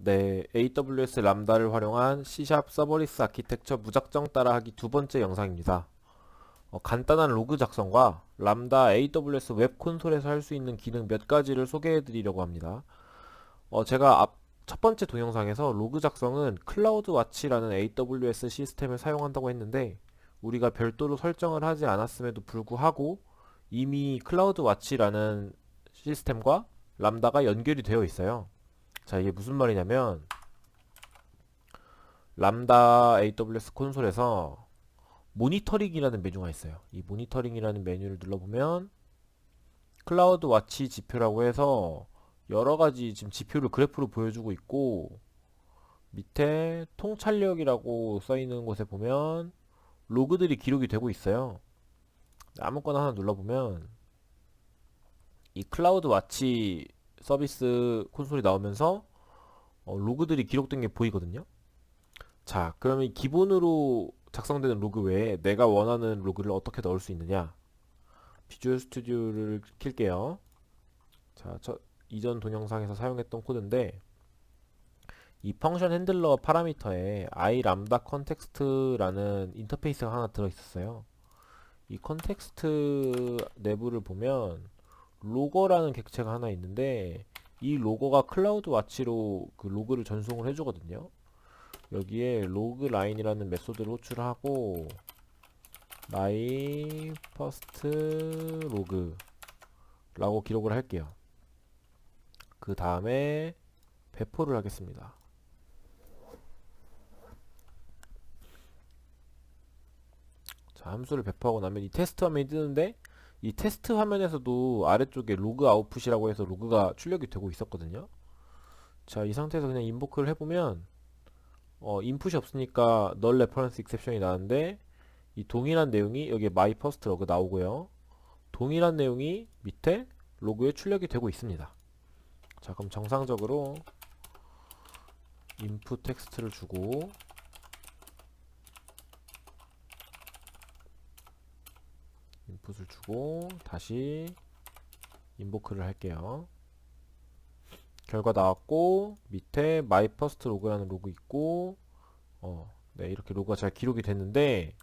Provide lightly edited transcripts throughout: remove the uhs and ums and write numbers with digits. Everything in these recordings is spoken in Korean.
네, AWS 람다를 활용한 C# 서버리스 아키텍처 무작정 따라하기 두 번째 영상입니다. 간단한 로그 작성과 람다 AWS 웹 콘솔에서 할 수 있는 기능 몇 가지를 소개해 드리려고 합니다. 제가 첫 번째 동영상에서 로그 작성은 클라우드 와치라는 AWS 시스템을 사용한다고 했는데 우리가 별도로 설정을 하지 않았음에도 불구하고 이미 클라우드 와치라는 시스템과 람다가 연결이 되어 있어요. 자, 이게 무슨 말이냐면 람다 AWS 콘솔에서 모니터링이라는 메뉴가 있어요. 이 모니터링이라는 메뉴를 눌러보면 클라우드 와치 지표라고 해서 여러가지 지금 지표를 그래프로 보여주고 있고, 밑에 통찰력이라고 써있는 곳에 보면 로그들이 기록이 되고 있어요. 아무거나 하나 눌러보면 이 클라우드 와치 서비스 콘솔이 나오면서 로그들이 기록된 게 보이거든요. 자, 그러면 기본으로 작성되는 로그 외에 내가 원하는 로그를 어떻게 넣을 수 있느냐? 비주얼 스튜디오를 킬게요. 자, 이전 동영상에서 사용했던 코드인데 이 펑션 핸들러 파라미터에 iLambda 컨텍스트라는 인터페이스가 하나 들어있었어요. 이 컨텍스트 내부를 보면 로거라는 객체가 하나 있는데 이 로거가 클라우드 와치로 그 로그를 전송을 해주거든요. 여기에 로그 라인이라는 메소드를 호출하고 my first log 라고 기록을 할게요. 그 다음에 배포를 하겠습니다. 자, 함수를 배포하고 나면 이 테스트 화면이 뜨는데 이 테스트 화면에서도 아래쪽에 로그 아웃풋이라고 해서 로그가 출력이 되고 있었거든요. 자, 이 상태에서 그냥 인보크를 해보면 인풋이 없으니까 null reference exception이 나는데 이 동일한 내용이 여기에 my first log 나오고요. 동일한 내용이 밑에 로그에 출력이 되고 있습니다. 자, 그럼 정상적으로 input 텍스트를 주고 인풋을 주고 다시 인보크를 할게요. 결과 나왔고 밑에 my first log라는 로그 있고 네, 이렇게 로그가 잘 기록이 됐는데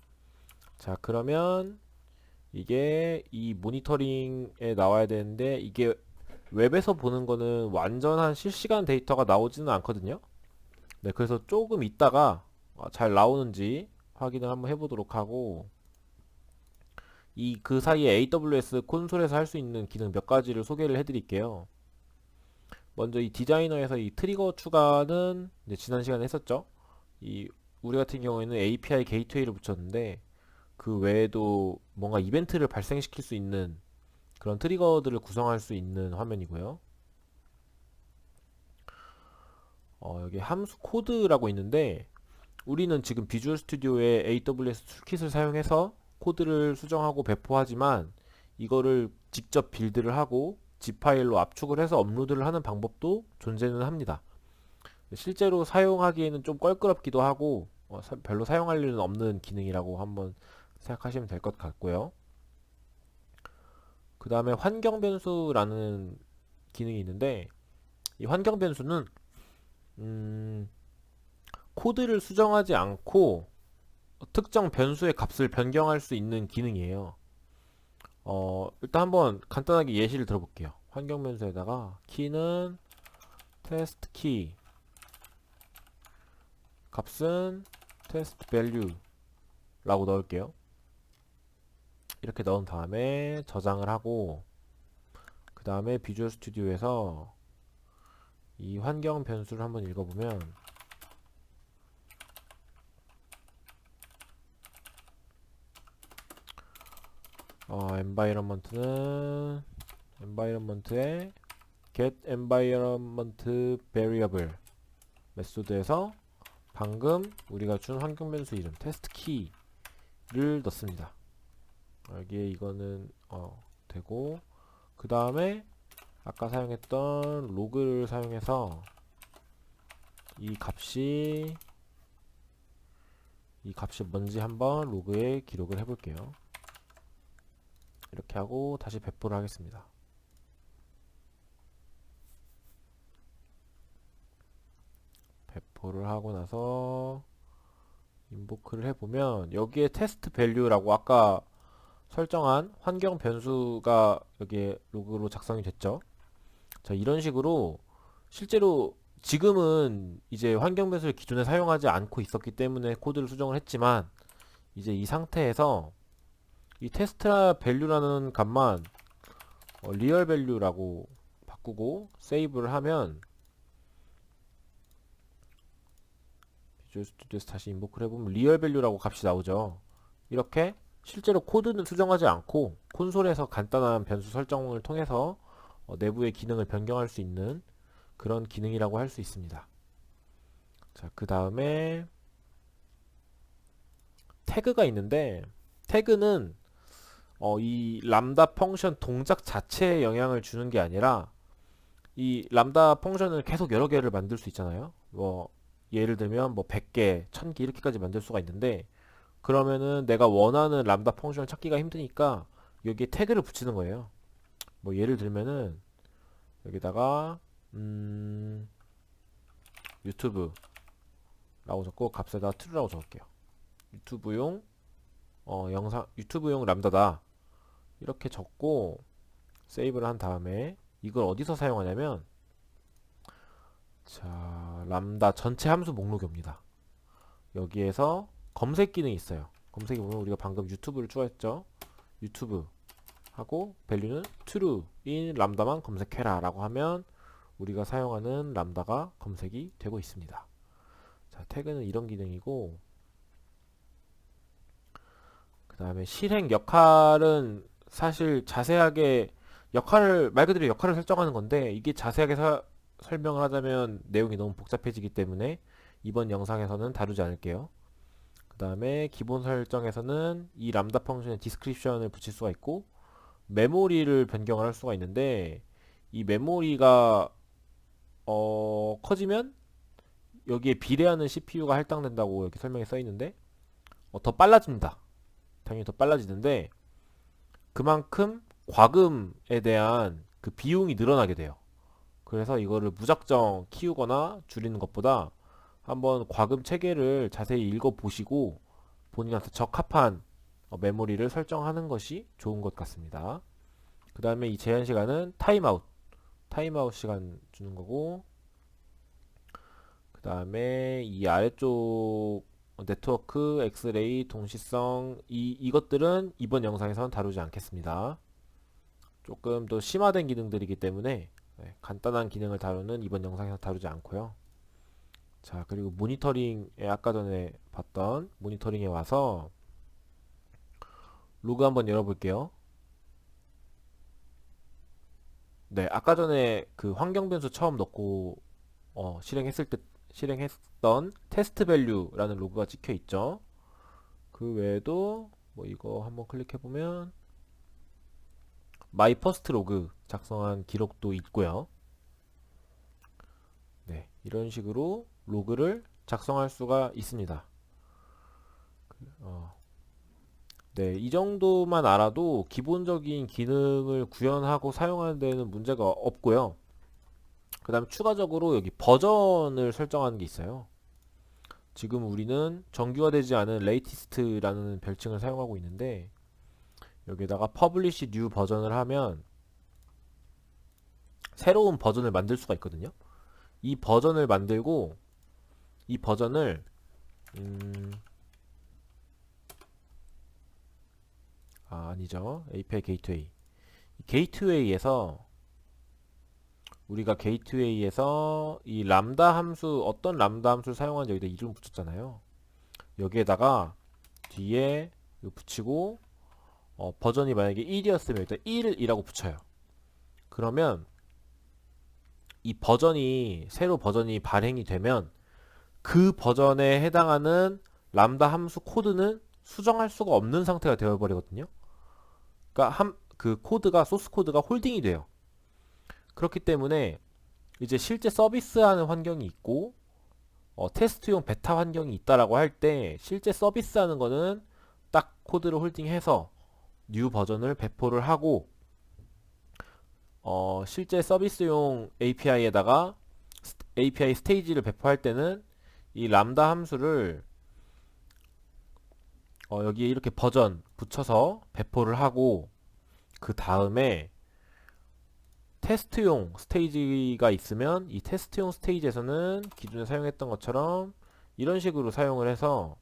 자, 그러면 이게 이 모니터링에 나와야 되는데 이게 웹에서 보는 거는 완전한 실시간 데이터가 나오지는 않거든요. 네, 그래서 조금 있다가 잘 나오는지 확인을 한번 해보도록 하고 이 그 사이에 AWS 콘솔에서 할 수 있는 기능 몇 가지를 소개를 해드릴게요. 먼저 이 디자이너에서 이 트리거 추가는 이제 지난 시간에 했었죠. 이 우리 같은 경우에는 API 게이트웨이를 붙였는데 그 외에도 뭔가 이벤트를 발생시킬 수 있는 그런 트리거들을 구성할 수 있는 화면이고요. 여기 함수 코드라고 있는데 우리는 지금 비주얼 스튜디오의 AWS 툴킷을 사용해서 코드를 수정하고 배포하지만 이거를 직접 빌드를 하고 zip 파일로 압축을 해서 업로드를 하는 방법도 존재는 합니다. 실제로 사용하기에는 좀 껄끄럽기도 하고 별로 사용할 일은 없는 기능이라고 한번 생각하시면 될 것 같고요. 그 다음에 환경 변수라는 기능이 있는데 이 환경 변수는 코드를 수정하지 않고 특정 변수의 값을 변경할 수 있는 기능이에요. 일단 한번 간단하게 예시를 들어볼게요. 환경 변수에다가 키는 테스트 키, 값은 테스트 밸류 라고 넣을게요. 이렇게 넣은 다음에 저장을 하고 그 다음에 비주얼 스튜디오에서 이 환경 변수를 한번 읽어보면 environment는 environment에 get environment variable 메소드에서 방금 우리가 준 환경 변수 이름 테스트 키를 넣습니다. 여기에 이거는 되고 그 다음에 아까 사용했던 로그를 사용해서 이 값이 뭔지 한번 로그에 기록을 해볼게요. 이렇게 하고 다시 배포를 하겠습니다. 배포를 하고 나서 인보크를 해보면 여기에 테스트 밸류라고 아까 설정한 환경 변수가 여기에 로그로 작성이 됐죠. 자, 이런 식으로 실제로 지금은 이제 환경 변수를 기존에 사용하지 않고 있었기 때문에 코드를 수정을 했지만 이제 이 상태에서 이 테스트 밸류라는 값만 리얼 밸류라고 바꾸고 세이브를 하면 비주얼 스튜디오에서 다시 인보크를 해보면 리얼 밸류라고 값이 나오죠. 이렇게 실제로 코드는 수정하지 않고 콘솔에서 간단한 변수 설정을 통해서 내부의 기능을 변경할 수 있는 그런 기능이라고 할 수 있습니다. 자, 그 다음에 태그가 있는데 태그는 이 람다 펑션 동작 자체에 영향을 주는 게 아니라 이 람다 펑션을 계속 여러 개를 만들 수 있잖아요. 뭐 예를 들면 뭐 100개, 1000개 이렇게까지 만들 수가 있는데 그러면은 내가 원하는 람다 펑션을 찾기가 힘드니까 여기에 태그를 붙이는 거예요. 뭐 예를 들면은 여기다가 유튜브라고 적고 값에다 true라고 적을게요. 유튜브용 영상 유튜브용 람다다 이렇게 적고 세이브를 한 다음에 이걸 어디서 사용하냐면 자 람다 전체 함수 목록이 옵니다. 여기에서 검색 기능이 있어요. 검색에 보면 우리가 방금 유튜브를 추가했죠. 유튜브 하고 밸류는 true인 람다만 검색해라 라고 하면 우리가 사용하는 람다가 검색이 되고 있습니다. 자, 태그는 이런 기능이고 그 다음에 실행 역할은 사실 자세하게 역할을 말 그대로 역할을 설정하는 건데 이게 자세하게 설명을 하자면 내용이 너무 복잡해지기 때문에 이번 영상에서는 다루지 않을게요. 그 다음에 기본 설정에서는 이 람다 펑션에 디스크립션을 붙일 수가 있고 메모리를 변경을 할 수가 있는데 이 메모리가 커지면 여기에 비례하는 CPU가 할당된다고 이렇게 설명에 써 있는데 더 빨라집니다. 당연히 더 빨라지는데 그만큼 과금에 대한 그 비용이 늘어나게 돼요. 그래서 이거를 무작정 키우거나 줄이는 것보다 한번 과금 체계를 자세히 읽어보시고 본인한테 적합한 메모리를 설정하는 것이 좋은 것 같습니다. 그 다음에 이 제한 시간은 타임아웃 시간 주는 거고 그 다음에 이 아래쪽 네트워크, 엑스레이, 동시성 이것들은 이번 영상에서는 다루지 않겠습니다. 조금 더 심화된 기능들이기 때문에 간단한 기능을 다루는 이번 영상에서 다루지 않고요. 자, 그리고 모니터링에 아까 전에 봤던 모니터링에 와서 로그 한번 열어볼게요. 네, 아까 전에 그 환경 변수 처음 넣고 실행했던 테스트 밸류라는 로그가 찍혀 있죠. 그 외에도 뭐 이거 한번 클릭해 보면 마이 퍼스트 로그 작성한 기록도 있고요. 네, 이런 식으로 로그를 작성할 수가 있습니다. 네, 이 정도만 알아도 기본적인 기능을 구현하고 사용하는 데는 문제가 없고요. 그 다음에 추가적으로 여기 버전을 설정하는 게 있어요. 지금 우리는 정규화되지 않은 레이티스트라는 별칭을 사용하고 있는데 여기다가 publish new 버전을 하면 새로운 버전을 만들 수가 있거든요. 이 버전을 만들고 이 버전을 아니죠. API 게이트웨이. 게이트웨이에서 우리가 게이트웨이에서 이 람다 함수 어떤 람다 함수를 사용하는지 여기다 이름 붙였잖아요. 여기에다가 뒤에 붙이고 버전이 만약에 1이었으면 여기다 1이라고 붙여요. 그러면 이 버전이 새로 버전이 발행이 되면 그 버전에 해당하는 람다 함수 코드는 수정할 수가 없는 상태가 되어버리거든요. 그러니까 그 코드가 소스 코드가 홀딩이 돼요. 그렇기 때문에 이제 실제 서비스하는 환경이 있고 테스트용 베타 환경이 있다라고 할 때 실제 서비스하는 거는 딱 코드를 홀딩해서 뉴 버전을 배포를 하고 실제 서비스용 API에다가 API 스테이지를 배포할 때는 이 람다 함수를 여기에 이렇게 버전 붙여서 배포를 하고 그 다음에 테스트용 스테이지가 있으면 이 테스트용 스테이지에서는 기존에 사용했던 것처럼 이런 식으로 사용을 해서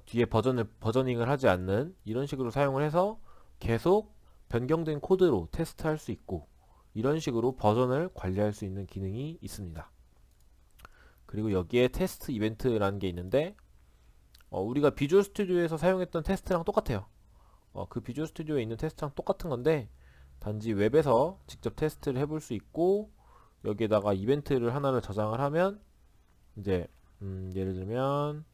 뒤에 버저닝을 하지 않는 이런 식으로 사용을 해서 계속 변경된 코드로 테스트할 수 있고 이런 식으로 버전을 관리할 수 있는 기능이 있습니다. 그리고 여기에 테스트 이벤트라는 게 있는데 우리가 비주얼 스튜디오에서 사용했던 테스트랑 똑같아요. 그 비주얼 스튜디오에 있는 테스트랑 똑같은 건데 단지 웹에서 직접 테스트를 해볼 수 있고 여기에다가 이벤트를 하나를 저장을 하면 이제 예를 들면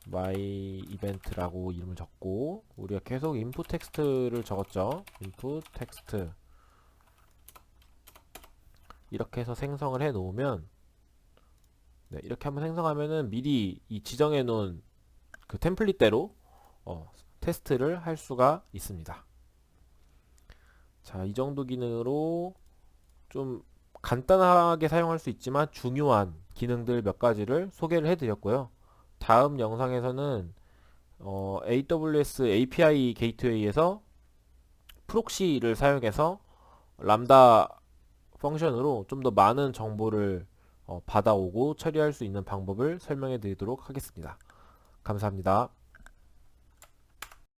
my event라고 이름을 적고 우리가 계속 input 텍스트를 적었죠. input 텍스트 이렇게 해서 생성을 해 놓으면 이렇게 한번 생성하면은 미리 이 지정해 놓은 그 템플릿대로 테스트를 할 수가 있습니다. 자, 이 정도 기능으로 좀 간단하게 사용할 수 있지만 중요한 기능들 몇 가지를 소개를 해드렸고요. 다음 영상에서는 AWS API 게이트웨이에서 프록시를 사용해서 람다 펑션으로 좀 더 많은 정보를 받아오고 처리할 수 있는 방법을 설명해 드리도록 하겠습니다. 감사합니다.